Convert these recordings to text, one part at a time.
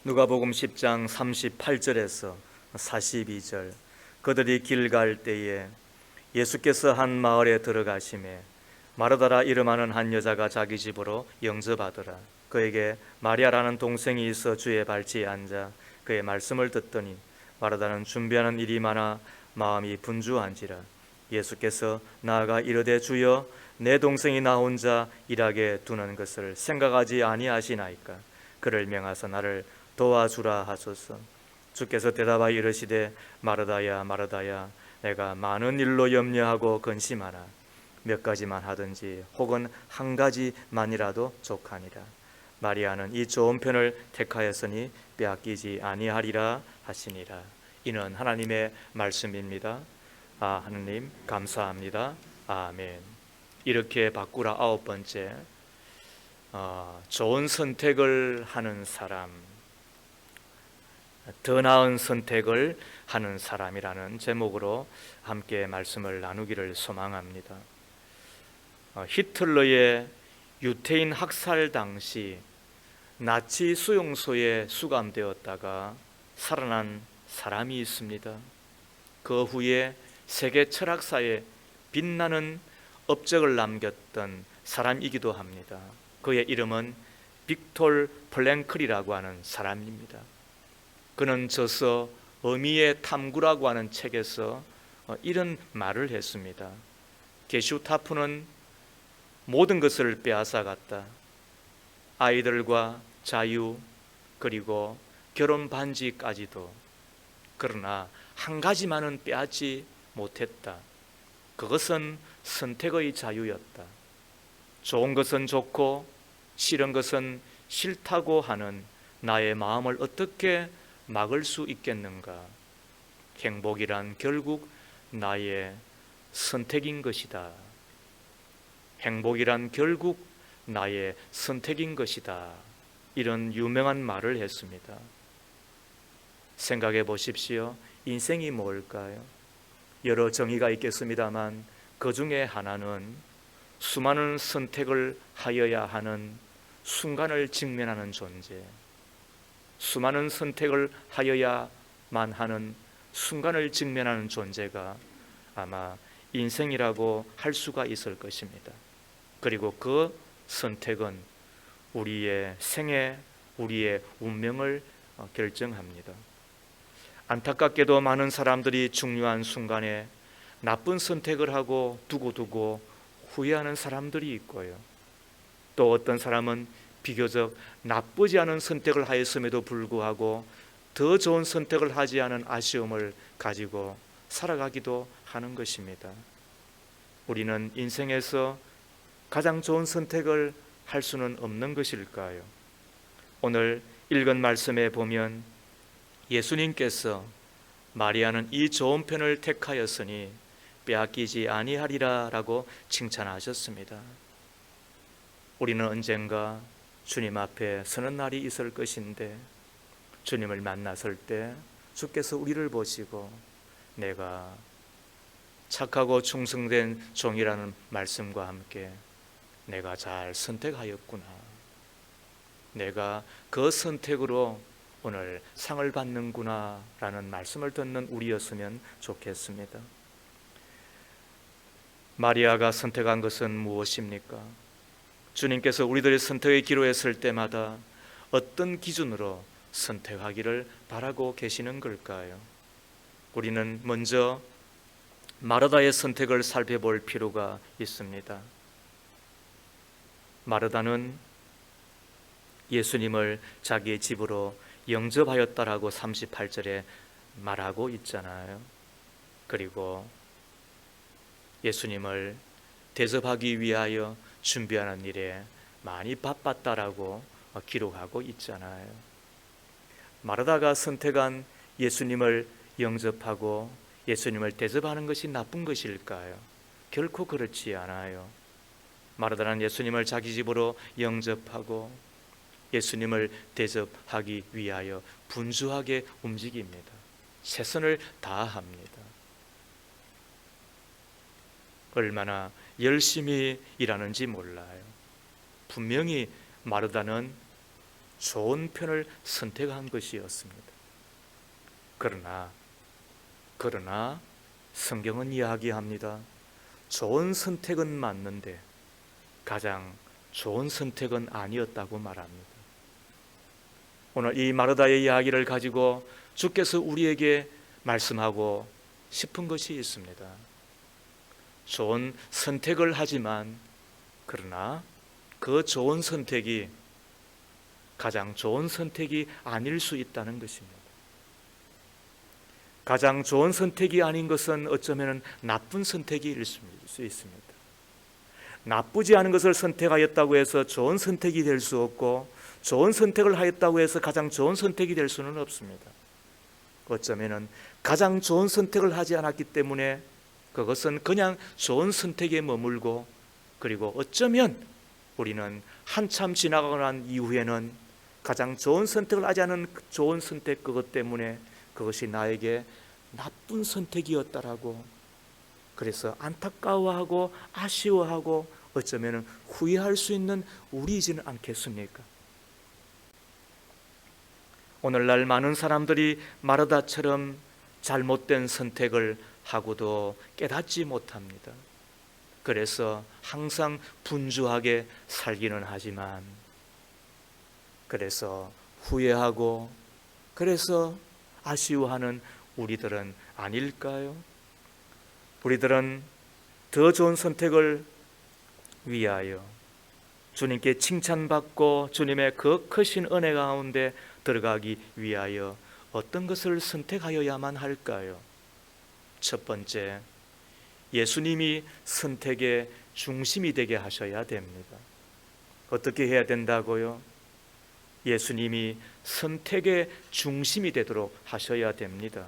누가복음 10장 38절에서 42절. 그들이 길 갈 때에 예수께서 한 마을에 들어가시매 마르다라 이름하는 한 여자가 자기 집으로 영접하더라. 그에게 마리아라는 동생이 있어 주의 발치에 앉아 그의 말씀을 듣더니 마르다는 준비하는 일이 많아 마음이 분주한지라. 예수께서 나아가 이르되 주여 내 동생이 나 혼자 일하게 두는 것을 생각하지 아니하시나이까. 그를 명하사 나를 도와주라 하소서. 주께서 대답하여 이르시되 마르다야 마르다야 내가 많은 일로 염려하고 근심하나 몇 가지만 하든지 혹은 한 가지만이라도 족하니라. 마리아는 이 좋은 편을 택하였으니 빼앗기지 아니하리라 하시니라. 이는 하나님의 말씀입니다. 하나님 감사합니다. 아멘. 이렇게 바꾸라. 9번째, 좋은 선택을 하는 사람, 더 나은 선택을 하는 사람이라는 제목으로 함께 말씀을 나누기를 소망합니다. 히틀러의 유태인 학살 당시 나치 수용소에 수감되었다가 살아난 사람이 있습니다. 그 후에 세계 철학사에 빛나는 업적을 남겼던 사람이기도 합니다. 그의 이름은 빅톨 프랭클이라고 하는 사람입니다. 그는 저서 어미의 탐구라고 하는 책에서 이런 말을 했습니다. 게슈타프는 모든 것을 빼앗아갔다. 아이들과 자유, 그리고 결혼 반지까지도. 그러나 한 가지만은 빼앗지 못했다. 그것은 선택의 자유였다. 좋은 것은 좋고 싫은 것은 싫다고 하는 나의 마음을 어떻게 막을 수 있겠는가? 행복이란 결국 나의 선택인 것이다. 행복이란 결국 나의 선택인 것이다. 이런 유명한 말을 했습니다. 생각해 보십시오. 인생이 뭘까요? 여러 정의가 있겠습니다만 그 중에 하나는 수많은 선택을 하여야 하는 순간을 직면하는 존재, 수많은 선택을 하여야만 하는 순간을 직면하는 존재가 아마 인생이라고 할 수가 있을 것입니다. 그리고 그 선택은 우리의 생애, 우리의 운명을 결정합니다. 안타깝게도 많은 사람들이 중요한 순간에 나쁜 선택을 하고 두고두고 후회하는 사람들이 있고요. 또 어떤 사람은 비교적 나쁘지 않은 선택을 하였음에도 불구하고 더 좋은 선택을 하지 않은 아쉬움을 가지고 살아가기도 하는 것입니다. 우리는 인생에서 가장 좋은 선택을 할 수는 없는 것일까요? 오늘 읽은 말씀에 보면 예수님께서 마리아는 이 좋은 편을 택하였으니 빼앗기지 아니하리라 라고 칭찬하셨습니다. 우리는 언젠가 주님 앞에 서는 날이 있을 것인데 주님을 만났을 때 주께서 우리를 보시고 내가 착하고 충성된 종이라는 말씀과 함께 내가 잘 선택하였구나, 내가 그 선택으로 오늘 상을 받는구나 라는 말씀을 듣는 우리였으면 좋겠습니다. 마리아가 선택한 것은 무엇입니까? 주님께서 우리들의 선택의 기로에 설 때마다 어떤 기준으로 선택하기를 바라고 계시는 걸까요? 우리는 먼저 마르다의 선택을 살펴볼 필요가 있습니다. 마르다는 예수님을 자기의 집으로 영접하였다라고 38절에 말하고 있잖아요. 그리고 예수님을 대접하기 위하여 준비하는 일에 많이 바빴다라고 기록하고 있잖아요. 마르다가 선택한 예수님을 영접하고 예수님을 대접하는 것이 나쁜 것일까요? 결코 그렇지 않아요. 마르다는 예수님을 자기 집으로 영접하고 예수님을 대접하기 위하여 분주하게 움직입니다. 최선을 다합니다. 얼마나 열심히 일하는지 몰라요. 분명히 마르다는 좋은 편을 선택한 것이었습니다. 그러나 성경은 이야기합니다. 좋은 선택은 맞는데 가장 좋은 선택은 아니었다고 말합니다. 오늘 이 마르다의 이야기를 가지고 주께서 우리에게 말씀하고 싶은 것이 있습니다. 좋은 선택을 하지만 그러나 그 좋은 선택이 가장 좋은 선택이 아닐 수 있다는 것입니다. 가장 좋은 선택이 아닌 것은 어쩌면 나쁜 선택일 수 있습니다. 나쁘지 않은 것을 선택하였다고 해서 좋은 선택이 될 수 없고, 좋은 선택을 하였다고 해서 가장 좋은 선택이 될 수는 없습니다. 어쩌면 가장 좋은 선택을 하지 않았기 때문에 그것은 그냥 좋은 선택에 머물고, 그리고 어쩌면 우리는 한참 지나가고 난 이후에는 가장 좋은 선택을 하지 않은 좋은 선택, 그것 때문에 그것이 나에게 나쁜 선택이었다라고, 그래서 안타까워하고 아쉬워하고 어쩌면 후회할 수 있는 우리이지는 않겠습니까? 오늘날 많은 사람들이 마르다처럼 잘못된 선택을 하고도 깨닫지 못합니다. 그래서 항상 분주하게 살기는 하지만, 그래서 후회하고 그래서 아쉬워하는 우리들은 아닐까요? 우리들은 더 좋은 선택을 위하여 주님께 칭찬받고 주님의 그 크신 은혜 가운데 들어가기 위하여 어떤 것을 선택하여야만 할까요? 첫 번째, 예수님이 선택의 중심이 되게 하셔야 됩니다. 어떻게 해야 된다고요? 예수님이 선택의 중심이 되도록 하셔야 됩니다.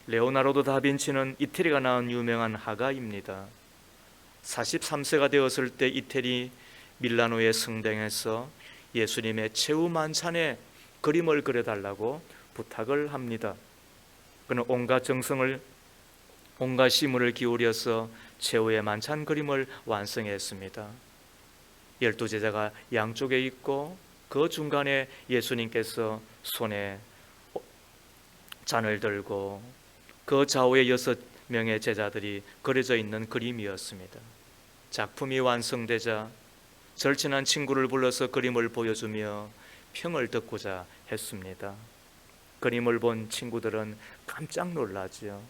레오나르도 다빈치는 이태리가 낳은 유명한 화가입니다. 43세가 되었을 때 이태리 밀라노의 성당에서 예수님의 최후 만찬에 그림을 그려달라고 부탁을 합니다. 그는 온갖 정성을, 온갖 심을 기울여서 최후의 만찬 그림을 완성했습니다. 12제자가 양쪽에 있고 그 중간에 예수님께서 손에 잔을 들고 그 좌우에 6명의 제자들이 그려져 있는 그림이었습니다. 작품이 완성되자 절친한 친구를 불러서 그림을 보여주며 평을 듣고자 했습니다. 그림을 본 친구들은 깜짝 놀라지요.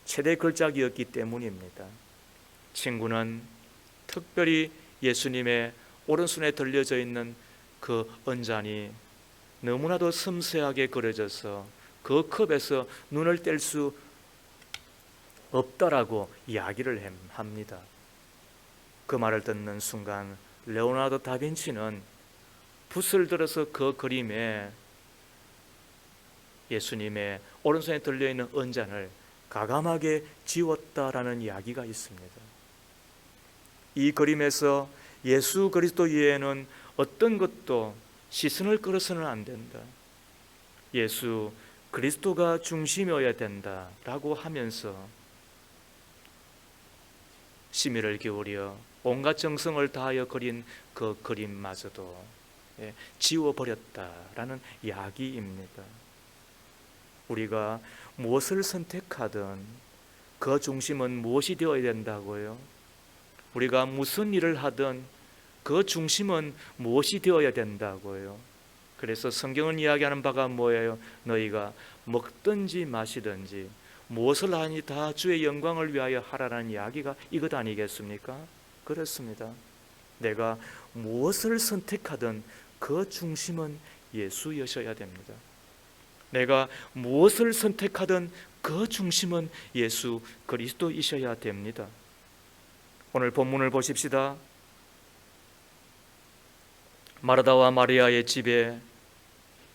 최대 걸작이었기 때문입니다. 친구는 특별히 예수님의 오른손에 들려져 있는 그 언잔이 너무나도 섬세하게 그려져서 그 컵에서 눈을 뗄 수 없다라고 이야기를 합니다. 그 말을 듣는 순간 레오나르도 다빈치는 붓을 들어서 그 그림에 예수님의 오른손에 들려있는 언잔을 가감하게 지웠다라는 이야기가 있습니다. 이 그림에서 예수 그리스도 외에는 어떤 것도 시선을 끌어서는 안 된다, 예수 그리스도가 중심이어야 된다라고 하면서 심의를 기울여 온갖 정성을 다하여 그린 그 그림마저도 지워버렸다라는 이야기입니다. 우리가 무엇을 선택하든 그 중심은 무엇이 되어야 된다고요? 우리가 무슨 일을 하든 그 중심은 무엇이 되어야 된다고요? 그래서 성경은 이야기하는 바가 뭐예요? 너희가 먹든지 마시든지 무엇을 하니 다 주의 영광을 위하여 하라는 이야기가 이것 아니겠습니까? 그렇습니다. 내가 무엇을 선택하든 그 중심은 예수여셔야 됩니다. 내가 무엇을 선택하든 그 중심은 예수 그리스도이셔야 됩니다. 오늘 본문을 보십시다. 마르다와 마리아의 집에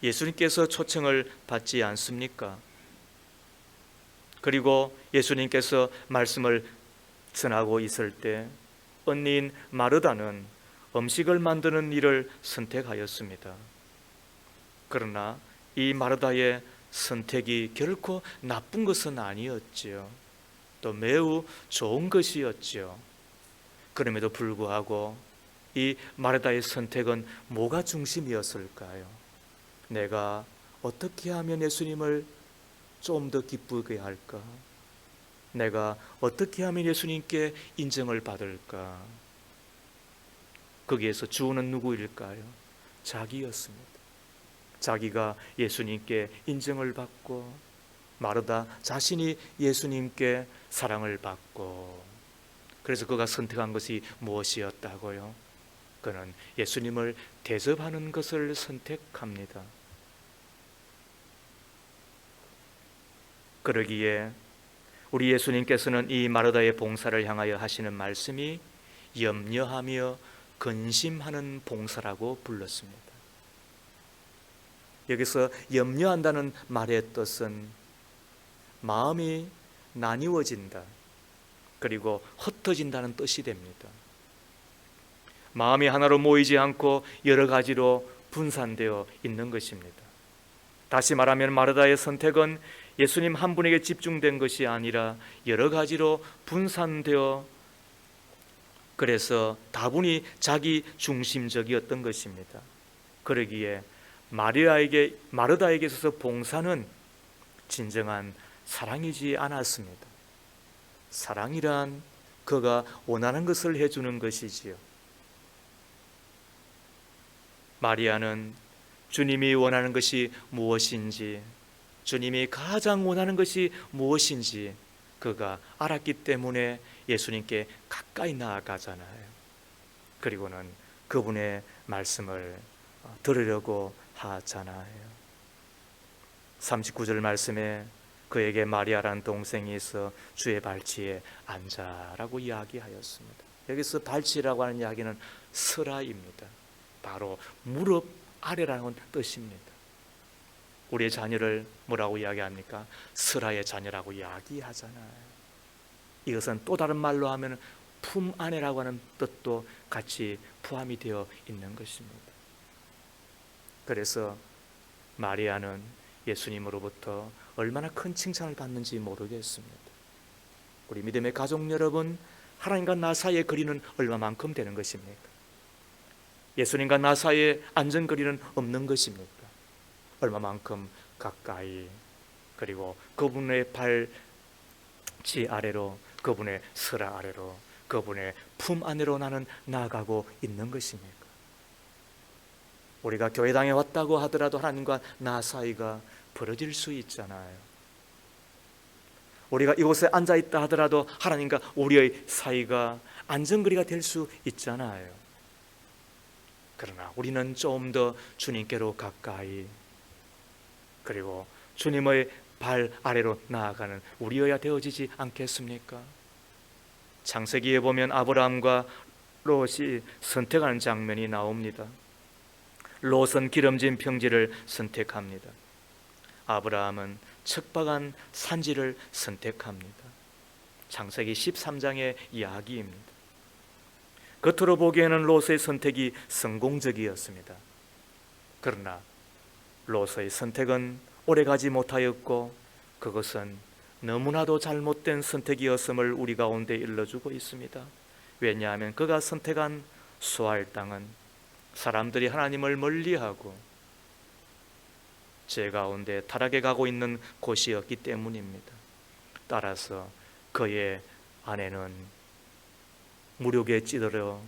예수님께서 초청을 받지 않습니까? 그리고 예수님께서 말씀을 전하고 있을 때 언니인 마르다는 음식을 만드는 일을 선택하였습니다. 그러나 이 마르다의 선택이 결코 나쁜 것은 아니었지요. 또 매우 좋은 것이었지요. 그럼에도 불구하고 이 마르다의 선택은 뭐가 중심이었을까요? 내가 어떻게 하면 예수님을 좀 더 기쁘게 할까? 내가 어떻게 하면 예수님께 인정을 받을까? 거기에서 주는 누구일까요? 자기였습니다. 자기가 예수님께 인정을 받고, 마르다 자신이 예수님께 사랑을 받고, 그래서 그가 선택한 것이 무엇이었다고요? 그는 예수님을 대접하는 것을 선택합니다. 그러기에 우리 예수님께서는 이 마르다의 봉사를 향하여 하시는 말씀이 염려하며 근심하는 봉사라고 불렀습니다. 여기서 염려한다는 말의 뜻은 마음이 나뉘어진다, 그리고 흩어진다는 뜻이 됩니다. 마음이 하나로 모이지 않고 여러 가지로 분산되어 있는 것입니다. 다시 말하면 마르다의 선택은 예수님 한 분에게 집중된 것이 아니라 여러 가지로 분산되어, 그래서 다분히 자기 중심적이었던 것입니다. 그러기에 마르다에게 있어서 봉사는 진정한 사랑이지 않았습니다. 사랑이란 그가 원하는 것을 해주는 것이지요. 마리아는 주님이 원하는 것이 무엇인지, 주님이 가장 원하는 것이 무엇인지 그가 알았기 때문에 예수님께 가까이 나아가잖아요. 그리고는 그분의 말씀을 들으려고 하잖아요. 39절 말씀에 그에게 마리아라는 동생이 있어 주의 발치에 앉아라고 이야기하였습니다. 여기서 발치라고 하는 이야기는 스라입니다. 바로 무릎 아래라는 뜻입니다. 우리의 자녀를 뭐라고 이야기합니까? 스라의 자녀라고 이야기하잖아요. 이것은 또 다른 말로 하면 품 안에라고 하는 뜻도 같이 포함이 되어 있는 것입니다. 그래서 마리아는 예수님으로부터 얼마나 큰 칭찬을 받는지 모르겠습니다. 우리 믿음의 가족 여러분, 하나님과 나 사이의 거리는 얼마만큼 되는 것입니까? 예수님과 나 사이에 안전거리는 없는 것입니까? 얼마만큼 가까이, 그리고 그분의 발치 아래로, 그분의 스라 아래로, 그분의 품 안으로 나는 나아가고 있는 것입니까? 우리가 교회당에 왔다고 하더라도 하나님과 나 사이가 벌어질 수 있잖아요. 우리가 이곳에 앉아있다 하더라도 하나님과 우리의 사이가 안전거리가 될 수 있잖아요. 그러나 우리는 좀 더 주님께로 가까이, 그리고 주님의 발 아래로 나아가는 우리여야 되어지지 않겠습니까? 창세기에 보면 아브라함과 롯이 선택하는 장면이 나옵니다. 롯은 기름진 평지를 선택합니다. 아브라함은 척박한 산지를 선택합니다. 창세기 13장의 이야기입니다. 겉으로 보기에는 롯의 선택이 성공적이었습니다. 그러나 롯의 선택은 오래가지 못하였고 그것은 너무나도 잘못된 선택이었음을 우리 가운데 일러주고 있습니다. 왜냐하면 그가 선택한 수알 땅은 사람들이 하나님을 멀리하고 죄 가운데 타락해 가고 있는 곳이었기 때문입니다. 따라서 그의 아내는 무력에 찌들어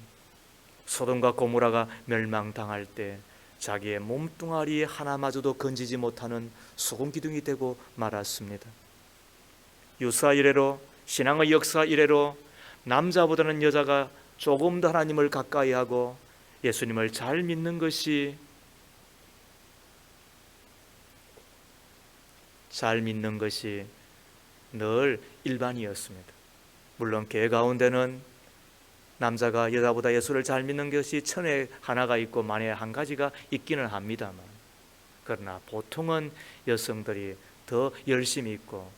소돔과 고모라가 멸망당할 때 자기의 몸뚱아리 하나마저도 건지지 못하는 소금 기둥이 되고 말았습니다. 유사 이래로, 신앙의 역사 이래로 남자보다는 여자가 조금 더 하나님을 가까이 하고 예수님을 잘 믿는 것이 늘 일반이었습니다. 물론 교회 가운데는 남자가 여자보다 예수를 잘 믿는 것이 천에 하나가 있고 만에 한 가지가 있기는 합니다만, 그러나 보통은 여성들이 더 열심히 있고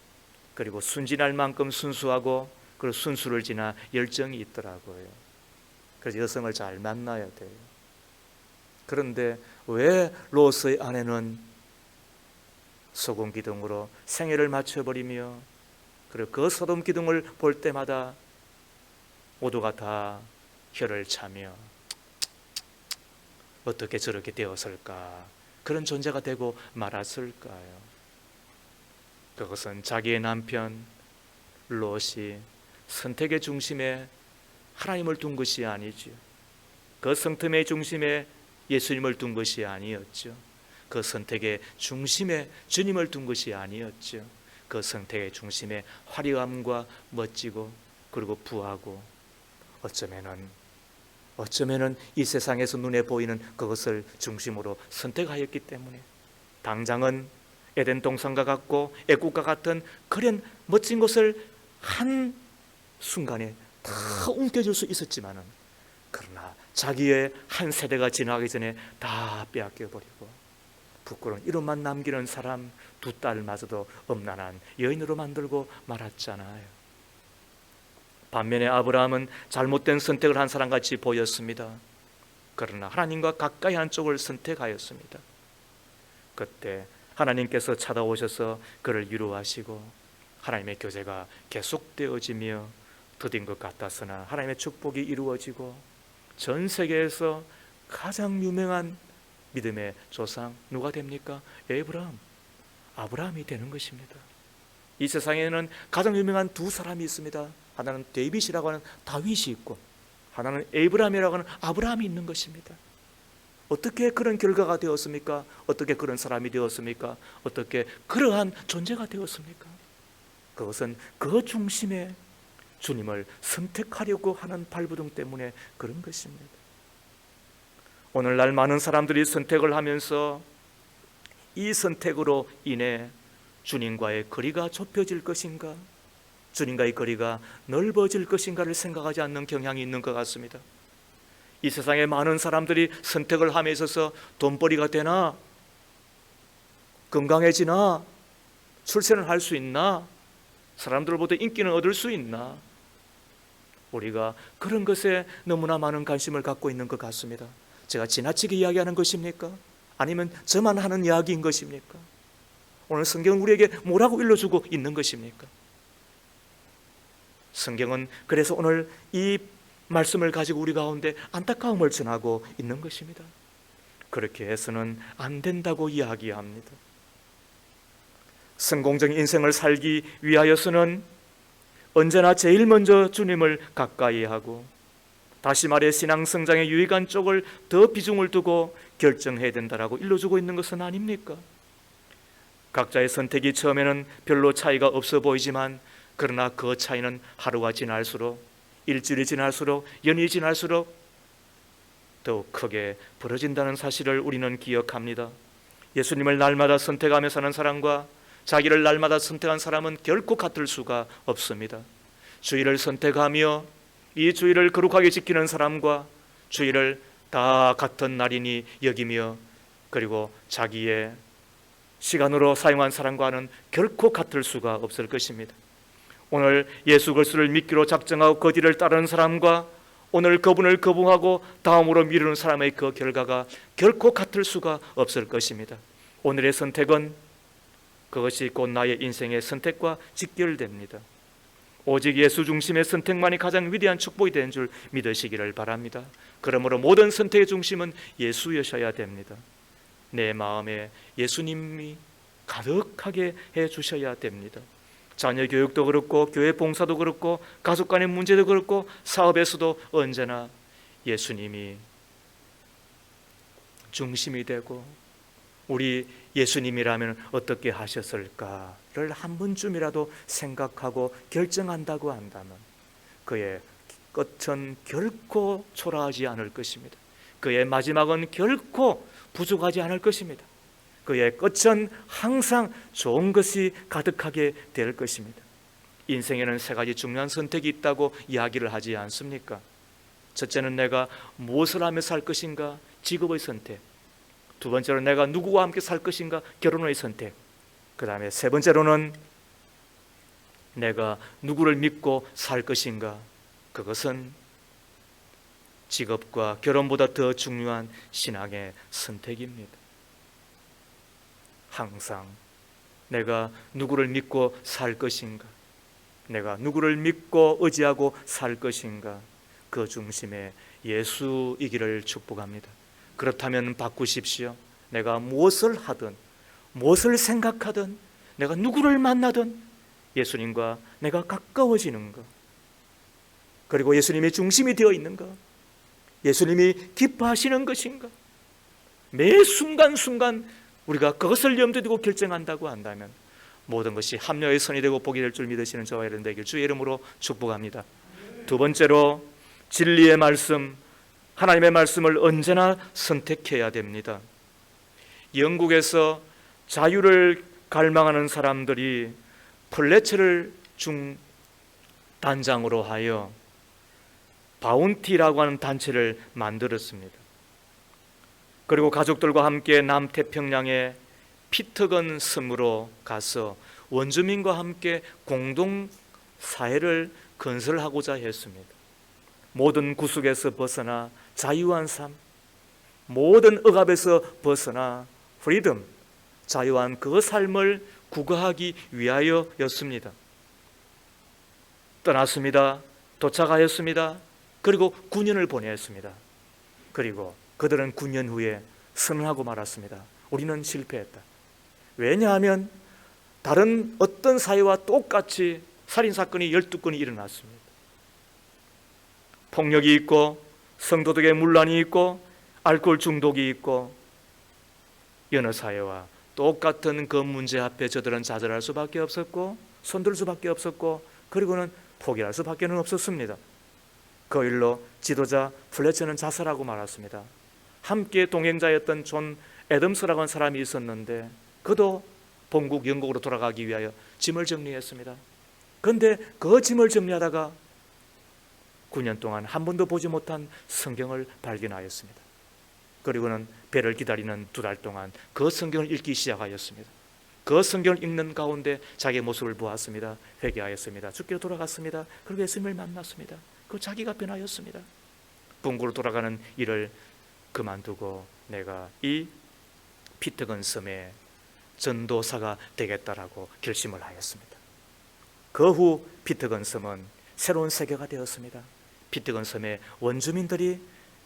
그리고 순진할 만큼 순수하고 그리고 순수를 지나 열정이 있더라고요. 그래서 여성을 잘 만나야 돼요. 그런데 왜 롯의 아내는 소금 기둥으로 생애를 맞춰버리며 그리고 그 소돔 기둥을 볼 때마다 모두가 다 혀를 차며 어떻게 저렇게 되었을까? 그런 존재가 되고 말았을까요? 그것은 자기의 남편 롯이 선택의 중심에 하나님을 둔 것이 아니죠. 그 선택의 중심에 예수님을 둔 것이 아니었죠. 그 선택의 중심에 주님을 둔 것이 아니었죠. 그 선택의 중심에 화려함과 멋지고 그리고 부하고 어쩌면은 이 세상에서 눈에 보이는 그것을 중심으로 선택하였기 때문에 당장은 에덴 동산과 같고 애국과 같은 그런 멋진 것을 한 순간에 다 움켜쥘 수 있었지만은, 그러나 자기의 한 세대가 지나가기 전에 다 빼앗겨버리고 부끄러운 이름만 남기는 사람, 두 딸마저도 엄난한 여인으로 만들고 말았잖아요. 반면에 아브라함은 잘못된 선택을 한 사람같이 보였습니다. 그러나 하나님과 가까이 한 쪽을 선택하였습니다. 그때 하나님께서 찾아오셔서 그를 위로하시고 하나님의 교제가 계속되어지며 더딘 것 같았으나 하나님의 축복이 이루어지고 전 세계에서 가장 유명한 믿음의 조상 누가 됩니까? 아브라함이 되는 것입니다. 이 세상에는 가장 유명한 두 사람이 있습니다. 하나는 데이빗이라고 하는 다윗이 있고 하나는 에이브라함이라고 하는 아브라함이 있는 것입니다. 어떻게 그런 결과가 되었습니까? 어떻게 그런 사람이 되었습니까? 어떻게 그러한 존재가 되었습니까? 그것은 그 중심에 주님을 선택하려고 하는 발부둥 때문에 그런 것입니다. 오늘날 많은 사람들이 선택을 하면서 이 선택으로 인해 주님과의 거리가 좁혀질 것인가, 주님과의 거리가 넓어질 것인가를 생각하지 않는 경향이 있는 것 같습니다. 이 세상에 많은 사람들이 선택을 함에 있어서 돈벌이가 되나, 건강해지나, 출세를 할 수 있나, 사람들보다 인기는 얻을 수 있나, 우리가 그런 것에 너무나 많은 관심을 갖고 있는 것 같습니다. 제가 지나치게 이야기하는 것입니까? 아니면 저만 하는 이야기인 것입니까? 오늘 성경은 우리에게 뭐라고 일러주고 있는 것입니까? 성경은 그래서 오늘 이 말씀을 가지고 우리 가운데 안타까움을 전하고 있는 것입니다. 그렇게 해서는 안 된다고 이야기합니다. 성공적인 인생을 살기 위하여서는 언제나 제일 먼저 주님을 가까이 하고, 다시 말해 신앙 성장의 유익한 쪽을 더 비중을 두고 결정해야 된다라고 일러주고 있는 것은 아닙니까? 각자의 선택이 처음에는 별로 차이가 없어 보이지만, 그러나 그 차이는 하루가 지날수록, 일주일이 지날수록, 연이 지날수록 더욱 크게 벌어진다는 사실을 우리는 기억합니다. 예수님을 날마다 선택하며 사는 사람과 자기를 날마다 선택한 사람은 결코 같을 수가 없습니다. 주의를 선택하며 이 주의를 거룩하게 지키는 사람과 주의를 다 같은 날이니 여기며 그리고 자기의 시간으로 사용한 사람과는 결코 같을 수가 없을 것입니다. 오늘 예수 그리스도를 믿기로 작정하고 그 뒤를 따르는 사람과 오늘 그분을 거부하고 다음으로 미루는 사람의 그 결과가 결코 같을 수가 없을 것입니다. 오늘의 선택은 그것이 곧 나의 인생의 선택과 직결됩니다. 오직 예수 중심의 선택만이 가장 위대한 축복이 되는 줄 믿으시기를 바랍니다. 그러므로 모든 선택의 중심은 예수여셔야 됩니다. 내 마음에 예수님이 가득하게 해주셔야 됩니다. 자녀 교육도 그렇고 교회 봉사도 그렇고 가족 간의 문제도 그렇고 사업에서도 언제나 예수님이 중심이 되고, 우리 예수님이라면 어떻게 하셨을까를 한 번쯤이라도 생각하고 결정한다고 한다면 그의 끝은 결코 초라하지 않을 것입니다. 그의 마지막은 결코 부족하지 않을 것입니다. 그의 끝은 항상 좋은 것이 가득하게 될 것입니다. 인생에는 세 가지 중요한 선택이 있다고 이야기를 하지 않습니까? 첫째는 내가 무엇을 하며 살 것인가, 직업의 선택. 두 번째로 내가 누구와 함께 살 것인가, 결혼의 선택. 그 다음에 세 번째로는 내가 누구를 믿고 살 것인가, 그것은 직업과 결혼보다 더 중요한 신앙의 선택입니다. 항상 내가 누구를 믿고 살 것인가, 내가 누구를 믿고 의지하고 살 것인가, 그 중심에 예수이기를 축복합니다. 그렇다면 바꾸십시오. 내가 무엇을 하든, 무엇을 생각하든, 내가 누구를 만나든 예수님과 내가 가까워지는 것, 그리고 예수님의 중심이 되어 있는 것, 예수님이 기뻐하시는 것인가, 매 순간순간 우리가 그것을 염두에 두고 결정한다고 한다면 모든 것이 합력의 선이 되고 복이 될 줄 믿으시는 저와 여러분 되길 주의 이름으로 축복합니다. 두 번째로, 진리의 말씀, 하나님의 말씀을 언제나 선택해야 됩니다. 영국에서 자유를 갈망하는 사람들이 플래처를 중단장으로 하여 바운티라고 하는 단체를 만들었습니다. 그리고 가족들과 함께 남태평양의 피터건 섬으로 가서 원주민과 함께 공동 사회를 건설하고자 했습니다. 모든 구속에서 벗어나 자유한 삶, 모든 억압에서 벗어나 프리덤, 자유한 그 삶을 구가하기 위하여였습니다. 떠났습니다. 도착하였습니다. 그리고 9년을 보냈습니다. 그리고 그들은 9년 후에 선언하고 말았습니다. 우리는 실패했다. 왜냐하면 다른 어떤 사회와 똑같이 살인사건이 12건이 일어났습니다. 폭력이 있고 성도덕의 문란이 있고 알코올 중독이 있고 여느 사회와 똑같은 그 문제 앞에 저들은 좌절할 수밖에 없었고 손들 수밖에 없었고 그리고는 포기할 수밖에 없었습니다. 그 일로 지도자 플래처는 자살하고 말았습니다. 함께 동행자였던 존 애덤스라고 하는 사람이 있었는데 그도 본국 영국으로 돌아가기 위하여 짐을 정리했습니다. 그런데 그 짐을 정리하다가 9년 동안 한 번도 보지 못한 성경을 발견하였습니다. 그리고는 배를 기다리는 2달 동안 그 성경을 읽기 시작하였습니다. 그 성경을 읽는 가운데 자기의 모습을 보았습니다. 회개하였습니다. 주께로 돌아갔습니다. 그리고 예수님을 만났습니다. 그 자기가 변하였습니다. 본국으로 돌아가는 일을 그만두고 내가 이 피터건 섬에 전도사가 되겠다라고 결심을 하였습니다. 그 후 피터건 섬은 새로운 세계가 되었습니다. 피터건 섬의 원주민들이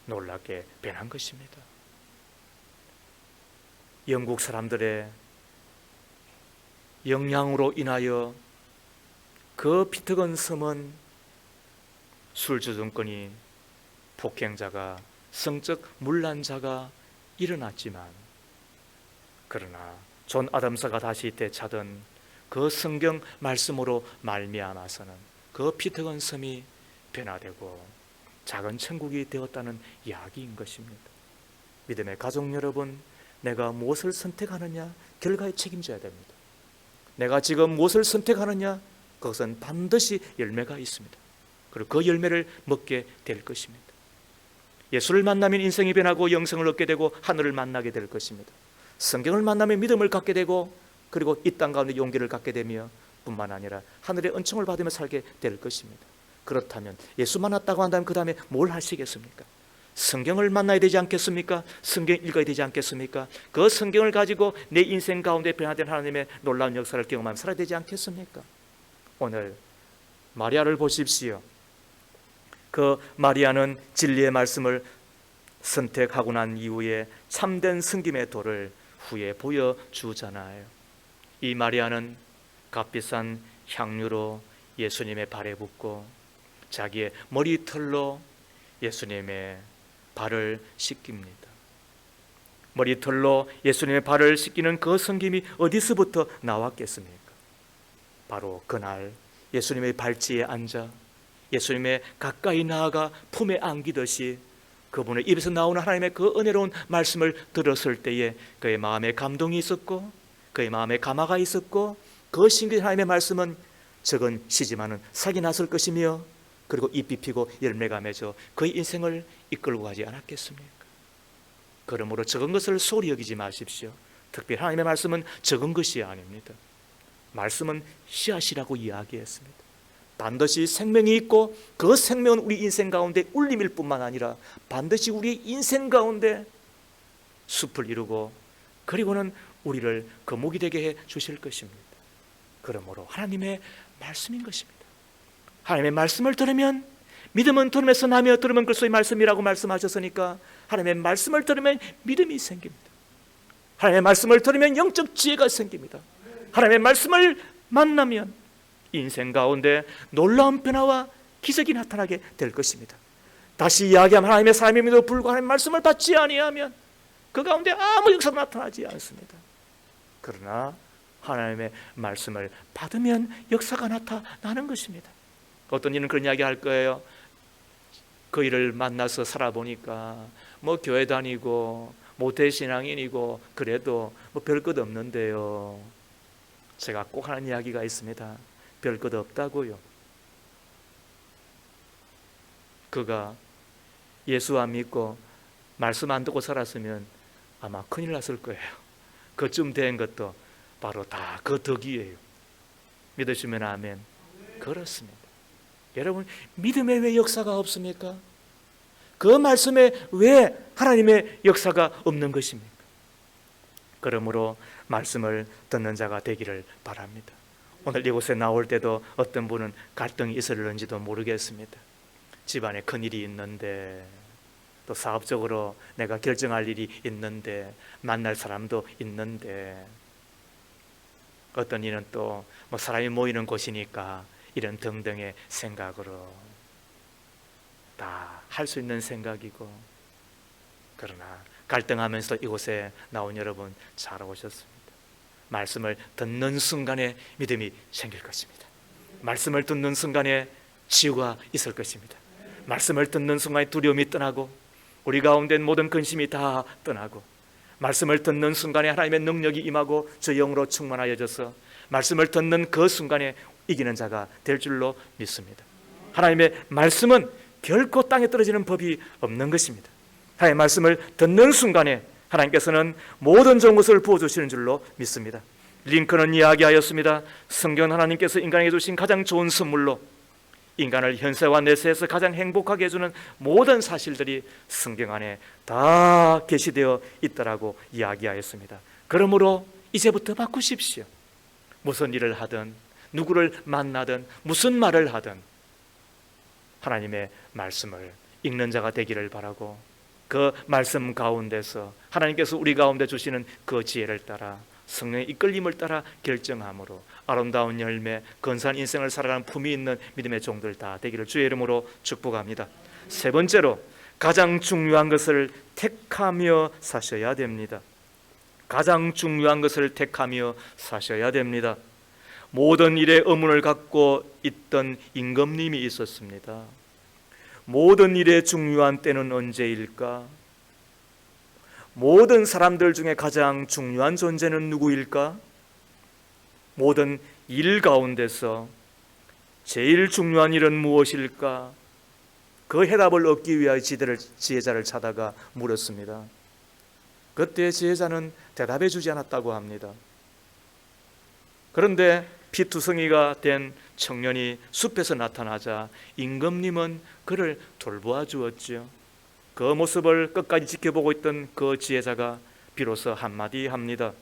놀랍게 변한 것입니다. 영국 사람들의 영향으로 인하여 그 피터건 섬은 술주정권이, 폭행자가, 성적 문란자가 일어났지만 그러나 존 아담스가 다시 되찾은 그 성경 말씀으로 말미암아서는 그 피터건 섬이 변화되고 작은 천국이 되었다는 이야기인 것입니다. 믿음의 가족 여러분, 내가 무엇을 선택하느냐 결과에 책임져야 됩니다. 내가 지금 무엇을 선택하느냐 그것은 반드시 열매가 있습니다. 그리고 그 열매를 먹게 될 것입니다. 예수를 만나면 인생이 변하고 영생을 얻게 되고 하늘을 만나게 될 것입니다. 성경을 만나면 믿음을 갖게 되고 그리고 이 땅 가운데 용기를 갖게 되며 뿐만 아니라 하늘의 은총을 받으며 살게 될 것입니다. 그렇다면 예수 만났다고 한다면 그 다음에 뭘 하시겠습니까? 성경을 만나야 되지 않겠습니까? 성경 읽어야 되지 않겠습니까? 그 성경을 가지고 내 인생 가운데 변화된 하나님의 놀라운 역사를 경험하며 살아야 되지 않겠습니까? 오늘 마리아를 보십시오. 그 마리아는 진리의 말씀을 선택하고 난 이후에 참된 섬김의 도를 후에 보여주잖아요. 이 마리아는 값비싼 향유로 예수님의 발에 붓고 자기의 머리털로 예수님의 발을 씻깁니다. 머리털로 예수님의 발을 씻기는 그 섬김이 어디서부터 나왔겠습니까? 바로 그날 예수님의 발치에 앉아 예수님의 가까이 나아가 품에 안기듯이 그분의 입에서 나오는 하나님의 그 은혜로운 말씀을 들었을 때에 그의 마음에 감동이 있었고 그의 마음에 감화가 있었고 그 신기한 하나님의 말씀은 적은 시지만은 살기 났을 것이며 그리고 잎이 피고 열매가 맺어 그의 인생을 이끌고 가지 않았겠습니까? 그러므로 적은 것을 소홀히 여기지 마십시오. 특별히 하나님의 말씀은 적은 것이 아닙니다. 말씀은 씨앗이라고 이야기했습니다. 반드시 생명이 있고 그 생명은 우리 인생 가운데 울림일 뿐만 아니라 반드시 우리 인생 가운데 숲을 이루고 그리고는 우리를 거목이 되게 해 주실 것입니다. 그러므로 하나님의 말씀인 것입니다. 하나님의 말씀을 들으면 믿음은 들음에서 나며 들으면 그리스도의 말씀이라고 말씀하셨으니까 하나님의 말씀을 들으면 믿음이 생깁니다. 하나님의 말씀을 들으면 영적 지혜가 생깁니다. 하나님의 말씀을 만나면 인생 가운데 놀라운 변화와 기적이 나타나게 될 것입니다. 다시 이야기하면 하나님의 사람임에도 불구하고 하나님의 말씀을 받지 아니하면 그 가운데 아무 역사도 나타나지 않습니다. 그러나 하나님의 말씀을 받으면 역사가 나타나는 것입니다. 어떤 이는 그런 이야기 할 거예요. 그 일을 만나서 살아보니까 뭐 교회 다니고 모태신앙인이고 그래도 뭐 별것 없는데요. 제가 꼭 하는 이야기가 있습니다. 별것 없다고요. 그가 예수 안 믿고 말씀 안 듣고 살았으면 아마 큰일 났을 거예요. 그쯤 된 것도 바로 다 그 덕이에요. 믿으시면 아멘. 그렇습니다. 여러분, 믿음에 왜 역사가 없습니까? 그 말씀에 왜 하나님의 역사가 없는 것입니까? 그러므로 말씀을 듣는 자가 되기를 바랍니다. 오늘 이곳에 나올 때도 어떤 분은 갈등이 있을는지도 모르겠습니다. 집안에 큰일이 있는데, 또 사업적으로 내가 결정할 일이 있는데, 만날 사람도 있는데, 어떤 이는 또 뭐 사람이 모이는 곳이니까 이런 등등의 생각으로 다 할 수 있는 생각이고, 그러나 갈등하면서 이곳에 나온 여러분 잘 오셨습니다. 말씀을 듣는 순간에 믿음이 생길 것입니다. 말씀을 듣는 순간에 치유가 있을 것입니다. 말씀을 듣는 순간에 두려움이 떠나고 우리 가운데 모든 근심이 다 떠나고, 말씀을 듣는 순간에 하나님의 능력이 임하고 저 영으로 충만하여져서 말씀을 듣는 그 순간에 이기는 자가 될 줄로 믿습니다. 하나님의 말씀은 결코 땅에 떨어지는 법이 없는 것입니다. 하나님의 말씀을 듣는 순간에 하나님께서는 모든 좋은 것을 부어주시는 줄로 믿습니다. 링컨은 이야기하였습니다. 성경은 하나님께서 인간에게 주신 가장 좋은 선물로 인간을 현세와 내세에서 가장 행복하게 해주는 모든 사실들이 성경 안에 다 계시되어 있다라고 이야기하였습니다. 그러므로 이제부터 바꾸십시오. 무슨 일을 하든 누구를 만나든 무슨 말을 하든 하나님의 말씀을 읽는 자가 되기를 바라고, 그 말씀 가운데서 하나님께서 우리 가운데 주시는 그 지혜를 따라 성령의 이끌림을 따라 결정함으로 아름다운 열매, 건사한 인생을 살아가는 품이 있는 믿음의 종들 다 되기를 주의 이름으로 축복합니다. 세 번째로, 가장 중요한 것을 택하며 사셔야 됩니다. 가장 중요한 것을 택하며 사셔야 됩니다. 모든 일에 의문을 갖고 있던 임금님이 있었습니다. 모든 일의 중요한 때는 언제일까? 모든 사람들 중에 가장 중요한 존재는 누구일까? 모든 일 가운데서 제일 중요한 일은 무엇일까? 그 해답을 얻기 위하여 지혜자를 찾아가 물었습니다. 그때 지혜자는 대답해 주지 않았다고 합니다. 그런데 피투성이가 된 청년이 숲에서 나타나자 임금님은 그를 돌보아 주었죠. 그 모습을 끝까지 지켜보고 있던 그 지혜자가 비로소 한마디 합니다.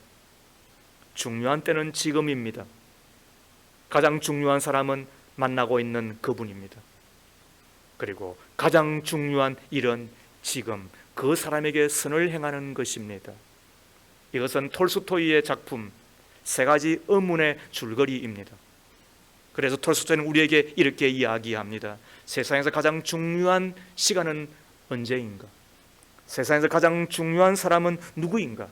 중요한 때는 지금입니다. 가장 중요한 사람은 만나고 있는 그분입니다. 그리고 가장 중요한 일은 지금 그 사람에게 선을 행하는 것입니다. 이것은 톨스토이의 작품 세 가지 의문의 줄거리입니다. 그래서 톨스토이는 우리에게 이렇게 이야기합니다. 세상에서 가장 중요한 시간은 언제인가? 세상에서 가장 중요한 사람은 누구인가?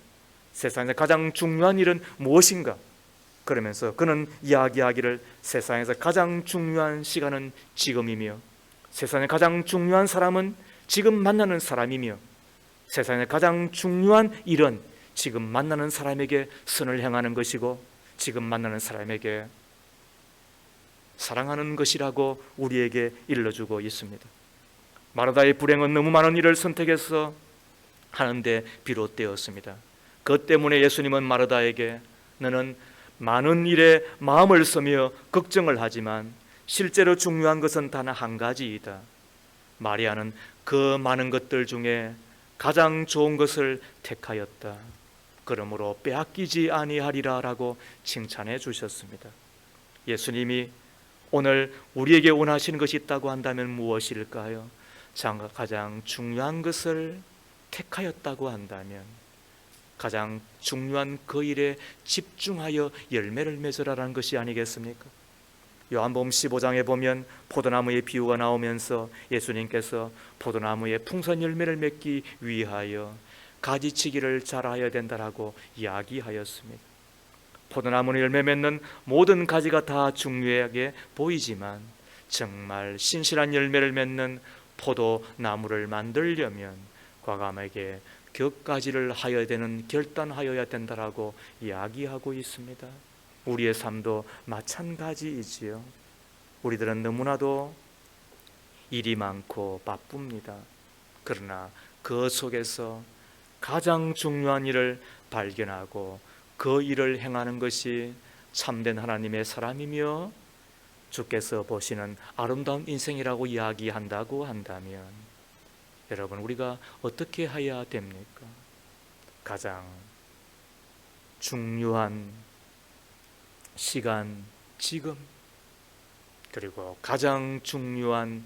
세상에서 가장 중요한 일은 무엇인가? 그러면서 그는 이야기하기를 세상에서 가장 중요한 시간은 지금이며, 세상에 가장 중요한 사람은 지금 만나는 사람이며, 세상에 가장 중요한 일은 지금 만나는 사람에게 선을 행하는 것이고 지금 만나는 사람에게 사랑하는 것이라고 우리에게 일러주고 있습니다. 마르다의 불행은 너무 많은 일을 선택해서 하는데 비롯되었습니다. 그 때문에 예수님은 마르다에게 너는 많은 일에 마음을 쓰며 걱정을 하지만 실제로 중요한 것은 단 한 가지이다. 마리아는 그 많은 것들 중에 가장 좋은 것을 택하였다. 그러므로 빼앗기지 아니하리라 라고 칭찬해 주셨습니다. 예수님이 오늘 우리에게 원하시는 것이 있다고 한다면 무엇일까요? 가장 중요한 것을 택하였다고 한다면 가장 중요한 그 일에 집중하여 열매를 맺으라는 것이 아니겠습니까? 요한복음 15장에 보면 포도나무의 비유가 나오면서 예수님께서 포도나무에 풍선 열매를 맺기 위하여 가지치기를 잘하여야 된다라고 이야기하였습니다. 포도나무는 열매 맺는 모든 가지가 다 중요하게 보이지만 정말 신실한 열매를 맺는 포도나무를 만들려면 과감하게 격가지를 하여야 되는, 결단하여야 된다라고 이야기하고 있습니다. 우리의 삶도 마찬가지이지요. 우리들은 너무나도 일이 많고 바쁩니다. 그러나 그 속에서 가장 중요한 일을 발견하고 그 일을 행하는 것이 참된 하나님의 사람이며 주께서 보시는 아름다운 인생이라고 이야기한다고 한다면 여러분, 우리가 어떻게 해야 됩니까? 가장 중요한 시간, 지금, 그리고 가장 중요한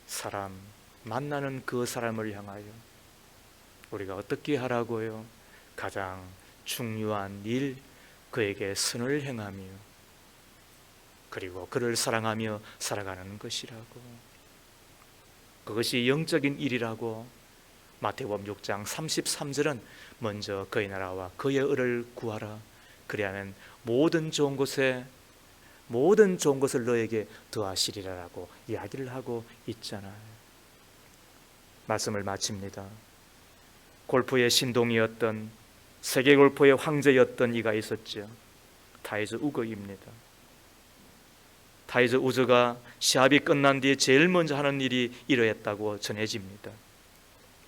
사람, 만나는 그 사람을 향하여 우리가 어떻게 하라고요? 가장 중요한 일, 그에게 선을 행하며 그리고 그를 사랑하며 살아가는 것이라고. 그것이 영적인 일이라고. 마태복음 6장 33절은 먼저 그의 나라와 그의 의를 구하라. 그리하면 모든 좋은 것을 너에게 더하시리라라고 이야기를 하고 있잖아요. 말씀을 마칩니다. 골프의 신동이었던, 세계 골프의 황제였던 이가 있었죠. 타이저 우즈입니다. 타이저 우즈가 시합이 끝난 뒤에 제일 먼저 하는 일이 이러했다고 전해집니다.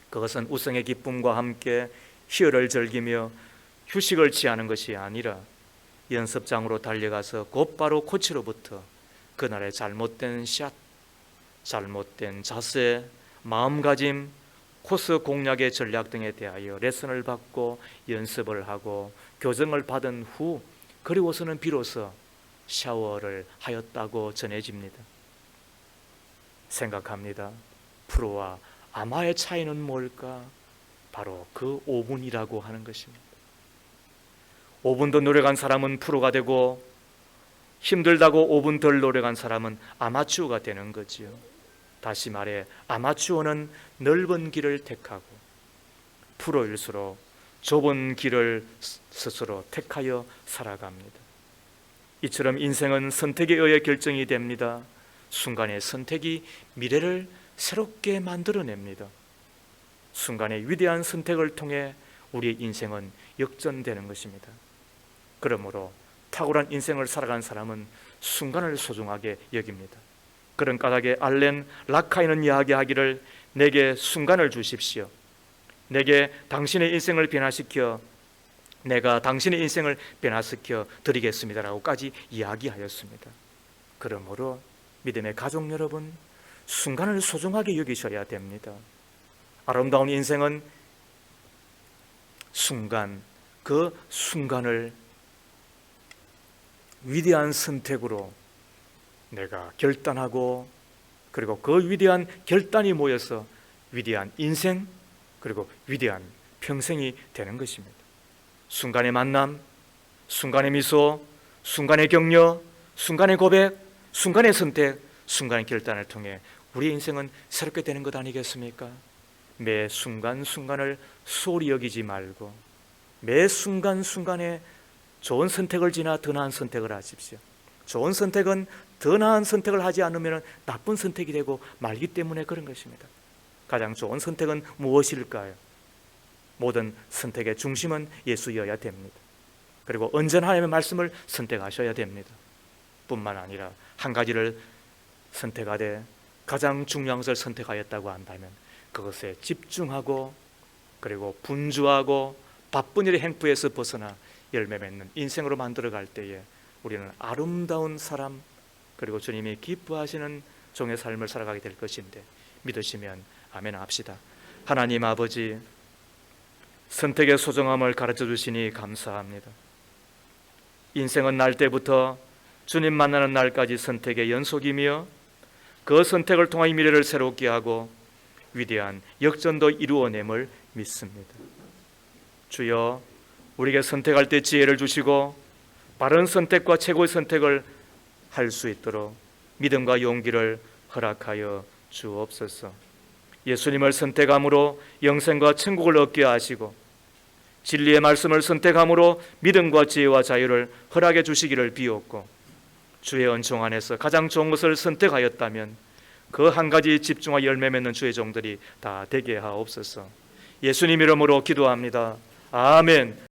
그것은 우승의 기쁨과 함께 희열을 즐기며 휴식을 취하는 것이 아니라 연습장으로 달려가서 곧바로 코치로부터 그날의 잘못된 샷, 잘못된 자세, 마음가짐, 코스 공략의 전략 등에 대하여 레슨을 받고 연습을 하고 교정을 받은 후 그리고서는 비로소 샤워를 하였다고 전해집니다. 생각합니다. 프로와 아마의 차이는 뭘까? 바로 그 5분이라고 하는 것입니다. 5분 더 노력한 사람은 프로가 되고 힘들다고 5분 덜 노력한 사람은 아마추어가 되는 거지요. 다시 말해 아마추어는 넓은 길을 택하고 프로일수록 좁은 길을 스스로 택하여 살아갑니다. 이처럼 인생은 선택에 의해 결정이 됩니다. 순간의 선택이 미래를 새롭게 만들어냅니다. 순간의 위대한 선택을 통해 우리의 인생은 역전되는 것입니다. 그러므로 탁월한 인생을 살아간 사람은 순간을 소중하게 여깁니다. 그런 까닭에 알렌 라카이는 이야기하기를 내게 순간을 주십시오. 내게 당신의 인생을 변화시켜 내가 당신의 인생을 변화시켜 드리겠습니다라고까지 이야기하였습니다. 그러므로 믿음의 가족 여러분, 순간을 소중하게 여기셔야 됩니다. 아름다운 인생은 순간, 그 순간을 위대한 선택으로 내가 결단하고 그리고 그 위대한 결단이 모여서 위대한 인생 그리고 위대한 평생이 되는 것입니다. 순간의 만남, 순간의 미소, 순간의 격려, 순간의 고백, 순간의 선택, 순간의 결단을 통해 우리의 인생은 새롭게 되는 것 아니겠습니까? 매 순간순간을 소홀히 여기지 말고 매 순간순간에 좋은 선택을 지나 더 나은 선택을 하십시오. 좋은 선택은 더 나은 선택을 하지 않으면 나쁜 선택이 되고 말기 때문에 그런 것입니다. 가장 좋은 선택은 무엇일까요? 모든 선택의 중심은 예수여야 됩니다. 그리고 언제나 하나님의 말씀을 선택하셔야 됩니다. 뿐만 아니라 한 가지를 선택하되 가장 중요한 것을 선택하였다고 한다면 그것에 집중하고 그리고 분주하고 바쁜 일의 행포에서 벗어나 열매 맺는 인생으로 만들어갈 때에 우리는 아름다운 사람 그리고 주님이 기뻐하시는 종의 삶을 살아가게 될 것인데 믿으시면 아멘 합시다. 하나님 아버지, 선택의 소중함을 가르쳐 주시니 감사합니다. 인생은 날 때부터 주님 만나는 날까지 선택의 연속이며 그 선택을 통하여 미래를 새롭게 하고 위대한 역전도 이루어냄을 믿습니다. 주여, 우리에게 선택할 때 지혜를 주시고 바른 선택과 최고의 선택을 할 수 있도록 믿음과 용기를 허락하여 주옵소서. 예수님을 선택함으로 영생과 천국을 얻게 하시고 진리의 말씀을 선택함으로 믿음과 지혜와 자유를 허락해 주시기를 비옵고 주의 은총 안에서 가장 좋은 것을 선택하였다면 그 한 가지 집중하여 열매 맺는 주의 종들이 다 되게 하옵소서. 예수님 이름으로 기도합니다. 아멘.